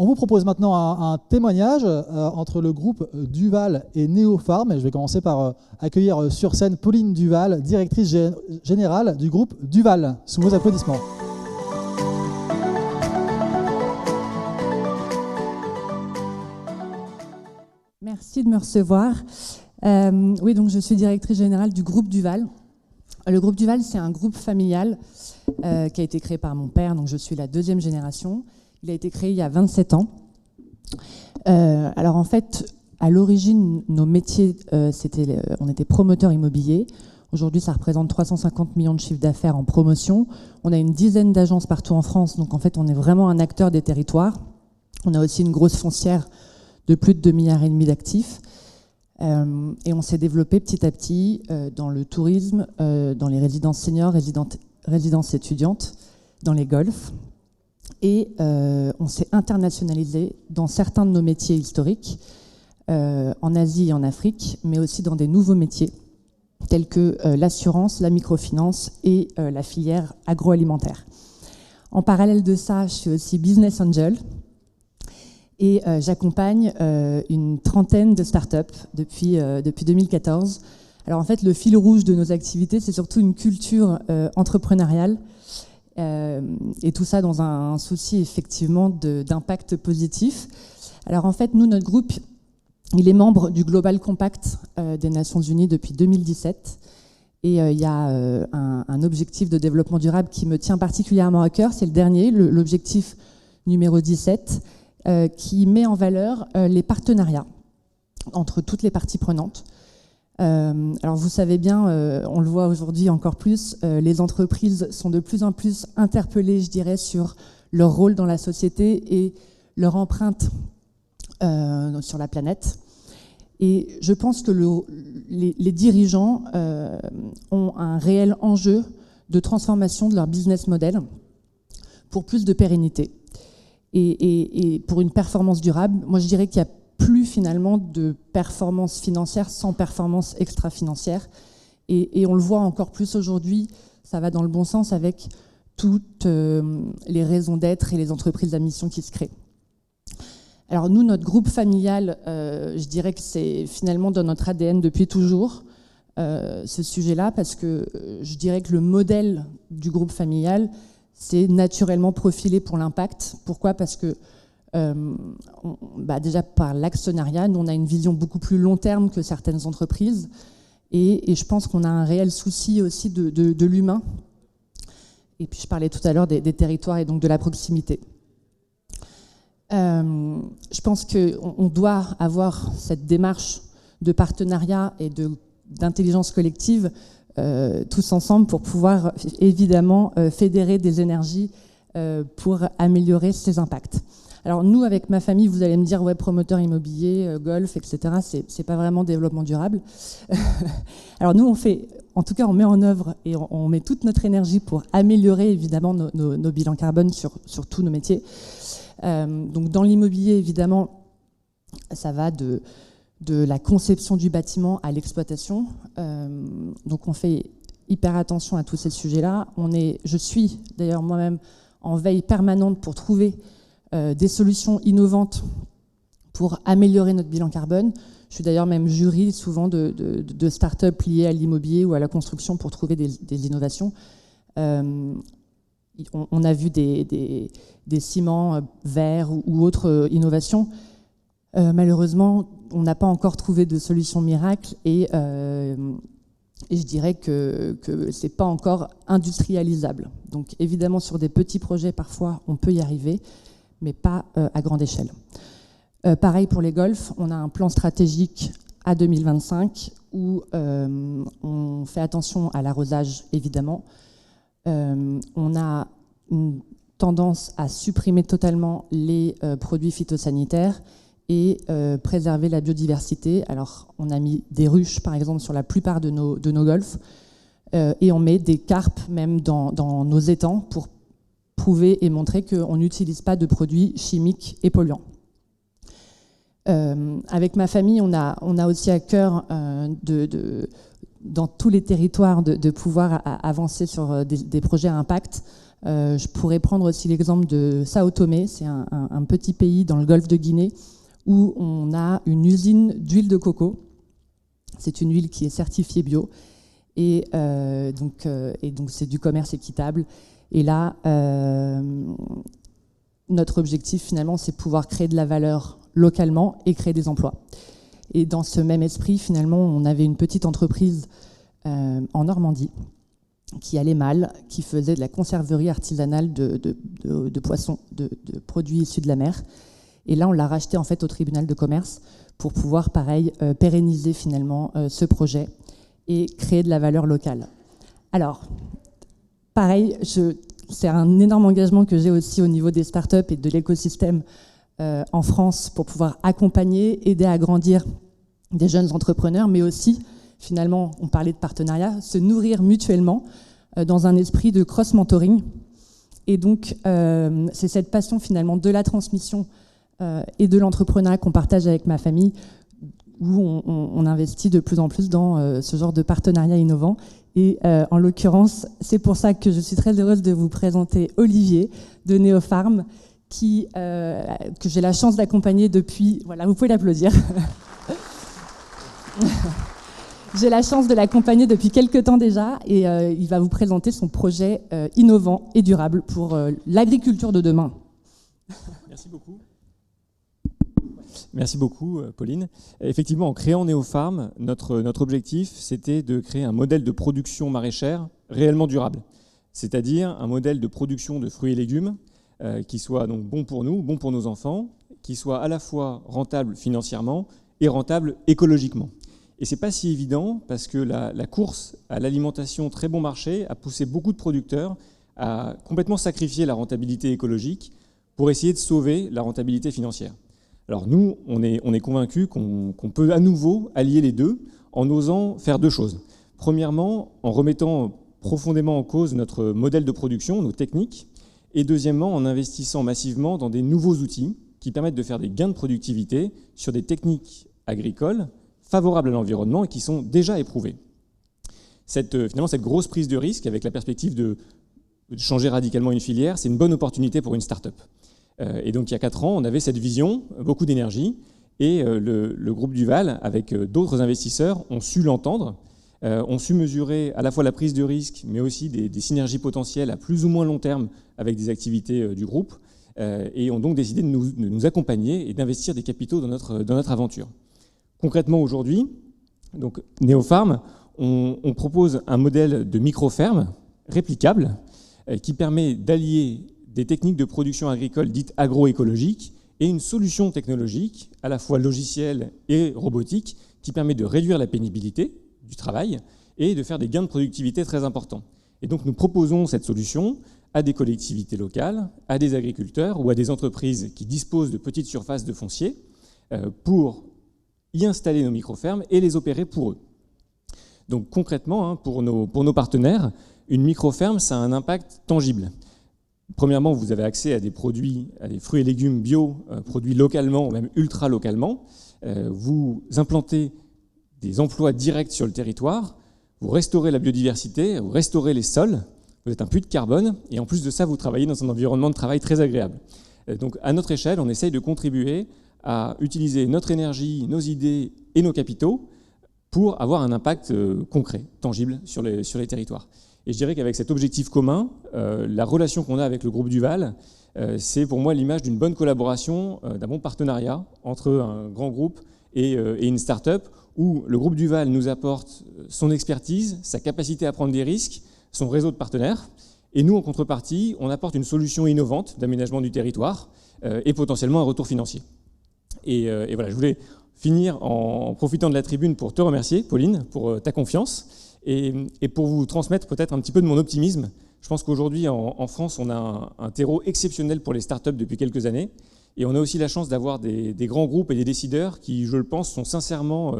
vous propose maintenant un témoignage entre le groupe Duval et Néopharm. Et je vais commencer par accueillir sur scène Pauline Duval, directrice générale du groupe Duval, sous vos applaudissements. Merci de me recevoir. Oui, donc je suis directrice générale du groupe Duval. Le groupe Duval, c'est un groupe familial qui a été créé par mon père, donc je suis la deuxième génération. Il a été créé il y a 27 ans. Alors en fait, à l'origine, nos métiers, on était promoteurs immobiliers. Aujourd'hui, ça représente 350 millions de chiffre d'affaires en promotion. On a une dizaine d'agences partout en France, donc en fait, on est vraiment un acteur des territoires. On a aussi une grosse foncière de plus de 2,5 milliards d'actifs. Et on s'est développé petit à petit dans le tourisme, dans les résidences seniors, résidences étudiantes, dans les golfs. Et on s'est internationalisé dans certains de nos métiers historiques, en Asie et en Afrique, mais aussi dans des nouveaux métiers, tels que l'assurance, la microfinance et la filière agroalimentaire. En parallèle de ça, je suis aussi business angel. Et j'accompagne une trentaine de startups depuis 2014. Alors en fait, le fil rouge de nos activités, c'est surtout une culture entrepreneuriale et tout ça dans un souci effectivement d'impact positif. Alors en fait, nous, notre groupe, il est membre du Global Compact des Nations Unies depuis 2017. Et il y a un objectif de développement durable qui me tient particulièrement à cœur. C'est le dernier, l'objectif numéro 17, qui met en valeur les partenariats entre toutes les parties prenantes. Alors vous savez bien, on le voit aujourd'hui encore plus, les entreprises sont de plus en plus interpellées, je dirais, sur leur rôle dans la société et leur empreinte sur la planète. Et je pense que les dirigeants ont un réel enjeu de transformation de leur business model pour plus de pérennité. Et pour une performance durable, moi je dirais qu'il n'y a plus finalement de performance financière sans performance extra-financière. Et on le voit encore plus aujourd'hui, ça va dans le bon sens avec toutes les raisons d'être et les entreprises à mission qui se créent. Alors nous, notre groupe familial, je dirais que c'est finalement dans notre ADN depuis toujours, ce sujet-là, parce que je dirais que le modèle du groupe familial, c'est naturellement profilé pour l'impact. Pourquoi ? Parce que déjà par l'actionnariat, nous on a une vision beaucoup plus long terme que certaines entreprises et je pense qu'on a un réel souci aussi de l'humain. Et puis je parlais tout à l'heure des territoires et donc de la proximité. Je pense qu'on doit avoir cette démarche de partenariat et d'intelligence collective tous ensemble pour pouvoir évidemment fédérer des énergies pour améliorer ces impacts. Alors nous, avec ma famille, vous allez me dire, ouais, promoteur immobilier, golf, etc., c'est pas vraiment développement durable. Alors nous, on met en œuvre et on met toute notre énergie pour améliorer évidemment nos bilans carbone sur tous nos métiers. Donc dans l'immobilier, évidemment, ça va de la conception du bâtiment à l'exploitation. Donc on fait hyper attention à tous ces sujets-là. Je suis d'ailleurs moi-même en veille permanente pour trouver des solutions innovantes pour améliorer notre bilan carbone. Je suis d'ailleurs même jury souvent de start-up liées à l'immobilier ou à la construction pour trouver des innovations. On a vu des ciments verts ou autres innovations. Malheureusement, on n'a pas encore trouvé de solution miracle et je dirais que ce n'est pas encore industrialisable. Donc évidemment, sur des petits projets, parfois, on peut y arriver, mais pas à grande échelle. Pareil pour les golfs, on a un plan stratégique à 2025 où on fait attention à l'arrosage, évidemment. On a une tendance à supprimer totalement les produits phytosanitaires et préserver la biodiversité. Alors, on a mis des ruches, par exemple, sur la plupart de nos golfs, et on met des carpes même dans nos étangs pour prouver et montrer qu'on n'utilise pas de produits chimiques et polluants. Avec ma famille, on a aussi à cœur dans tous les territoires de pouvoir avancer sur des projets à impact. Je pourrais prendre aussi l'exemple de Sao Tomé, c'est un petit pays dans le golfe de Guinée où on a une usine d'huile de coco. C'est une huile qui est certifiée bio et donc c'est du commerce équitable. Et là, notre objectif finalement, c'est pouvoir créer de la valeur localement et créer des emplois. Et dans ce même esprit, finalement, on avait une petite entreprise en Normandie qui allait mal, qui faisait de la conserverie artisanale de poissons, de produits issus de la mer. Et là, on l'a racheté en fait au tribunal de commerce pour pouvoir, pareil, pérenniser finalement ce projet et créer de la valeur locale. Alors, pareil, c'est un énorme engagement que j'ai aussi au niveau des startups et de l'écosystème en France pour pouvoir accompagner, aider à grandir des jeunes entrepreneurs, mais aussi, finalement, on parlait de partenariat, se nourrir mutuellement dans un esprit de cross-mentoring. Et donc, c'est cette passion finalement de la transmission et de l'entrepreneuriat qu'on partage avec ma famille, où on investit de plus en plus dans ce genre de partenariat innovant. Et en l'occurrence, c'est pour ça que je suis très heureuse de vous présenter Olivier de Neopharm, que j'ai la chance d'accompagner depuis... Voilà, vous pouvez l'applaudir. J'ai la chance de l'accompagner depuis quelques temps déjà et il va vous présenter son projet innovant et durable pour l'agriculture de demain. Merci beaucoup. Merci beaucoup, Pauline. Effectivement, en créant Neopharm, notre objectif, c'était de créer un modèle de production maraîchère réellement durable, c'est-à-dire un modèle de production de fruits et légumes qui soit donc bon pour nous, bon pour nos enfants, qui soit à la fois rentable financièrement et rentable écologiquement. Et ce n'est pas si évident parce que la course à l'alimentation très bon marché a poussé beaucoup de producteurs à complètement sacrifier la rentabilité écologique pour essayer de sauver la rentabilité financière. Alors nous, on est convaincus qu'on peut à nouveau allier les deux en osant faire deux choses. Premièrement, en remettant profondément en cause notre modèle de production, nos techniques, et deuxièmement, en investissant massivement dans des nouveaux outils qui permettent de faire des gains de productivité sur des techniques agricoles favorables à l'environnement et qui sont déjà éprouvées. Finalement, cette grosse prise de risque avec la perspective de changer radicalement une filière, c'est une bonne opportunité pour une start-up. Et donc il y a 4 ans, on avait cette vision, beaucoup d'énergie, et le groupe Duval, avec d'autres investisseurs, ont su l'entendre, ont su mesurer à la fois la prise de risque, mais aussi des synergies potentielles à plus ou moins long terme avec des activités du groupe, et ont donc décidé de nous accompagner et d'investir des capitaux dans notre aventure. Concrètement aujourd'hui, donc Neopharm, on propose un modèle de micro-ferme réplicable qui permet d'allier des techniques de production agricole dites agroécologiques et une solution technologique, à la fois logicielle et robotique, qui permet de réduire la pénibilité du travail et de faire des gains de productivité très importants. Et donc nous proposons cette solution à des collectivités locales, à des agriculteurs ou à des entreprises qui disposent de petites surfaces de foncier pour y installer nos micro-fermes et les opérer pour eux. Donc concrètement, pour nos partenaires, une micro-ferme, ça a un impact tangible. Premièrement, vous avez accès à des produits, à des fruits et légumes bio, produits localement ou même ultra localement. Vous implantez des emplois directs sur le territoire, vous restaurez la biodiversité, vous restaurez les sols, vous êtes un puits de carbone et en plus de ça, vous travaillez dans un environnement de travail très agréable. Donc à notre échelle, on essaye de contribuer à utiliser notre énergie, nos idées et nos capitaux pour avoir un impact concret, tangible sur les territoires. Et je dirais qu'avec cet objectif commun, la relation qu'on a avec le groupe Duval, c'est pour moi l'image d'une bonne collaboration, d'un bon partenariat entre un grand groupe et une start-up où le groupe Duval nous apporte son expertise, sa capacité à prendre des risques, son réseau de partenaires. Et nous, en contrepartie, on apporte une solution innovante d'aménagement du territoire et potentiellement un retour financier. Et voilà, je voulais finir en profitant de la tribune pour te remercier, Pauline, pour ta confiance. Et pour vous transmettre peut-être un petit peu de mon optimisme, je pense qu'aujourd'hui, en France, on a un terreau exceptionnel pour les startups depuis quelques années. Et on a aussi la chance d'avoir des grands groupes et des décideurs qui, je le pense, sont sincèrement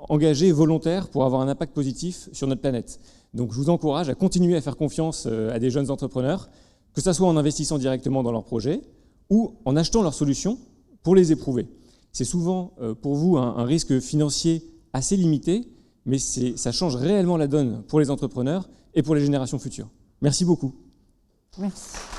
engagés, volontaires pour avoir un impact positif sur notre planète. Donc je vous encourage à continuer à faire confiance à des jeunes entrepreneurs, que ce soit en investissant directement dans leurs projets ou en achetant leurs solutions pour les éprouver. C'est souvent pour vous un risque financier assez limité, mais ça change réellement la donne pour les entrepreneurs et pour les générations futures. Merci beaucoup. Merci.